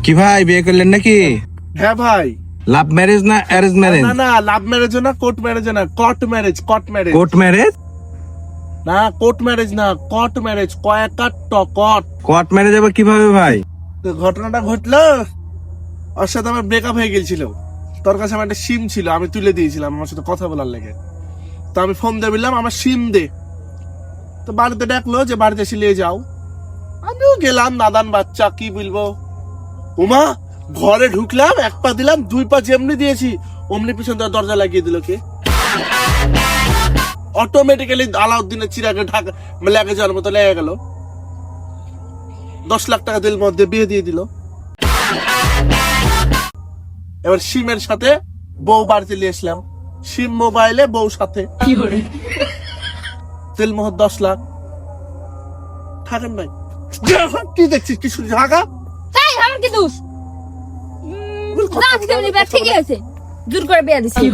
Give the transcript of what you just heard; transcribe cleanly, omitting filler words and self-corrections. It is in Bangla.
কি ভাই বিয়ে করলেন নাকি? হ্যাঁ ভাই। লাভ ম্যারেজ না অ্যারেঞ্জ ম্যারেজ? না না, লাভ ম্যারেজ না, কোর্ট ম্যারেজ না, কট ম্যারেজ। কোর্ট ম্যারেজ না, কোর্ট ম্যারেজ না, কট ম্যারেজ। কট। কোর্ট ম্যারেজ আবার কিভাবে ভাই? তো ঘটনাটা ঘটলো, ওর সাথে আমার ব্রেকআপ হয়ে গেছিল। তোর কাছে আমার একটা সিম ছিল, আমি তুলে দিয়েছিলাম আমার সাথে কথা বলার লেগে। তো আমি ফোন দিয়ে বললাম আমার সিম দে। তো বাড়িতে ডাকলো যে বাড়িতে এসে নিয়ে যাও। আমিও গেলাম, নাদান বাচ্চা কি বলবো। উমা, ঘরে ঢুকলাম, এক পা দিলাম, দুই পা যেমনি দিয়েছি অমনি পিছন থেকে দরজা লাগিয়ে দিল কে। অটোমেটিক্যালি আলাউদ্দিনের চিরাগে ঢাকা লেগে যাওয়ার মতো লেগে গেল। 10 লাখ টাকা দিল মধ্যে বিয়ে দিয়ে দিল। এবার সিমের সাথে বউ বাড়িতে নিয়ে আসলাম। সিম মোবাইলে বউ সাথে, তেল মোহর 10 লাখ। থাকেন ভাই, কি দেখছিস? কি শুনছিস? ঢাকা তাই আমার কি দোষ? না আজকে ঠিকই আছে, জোর করে বিয়ে দিছি।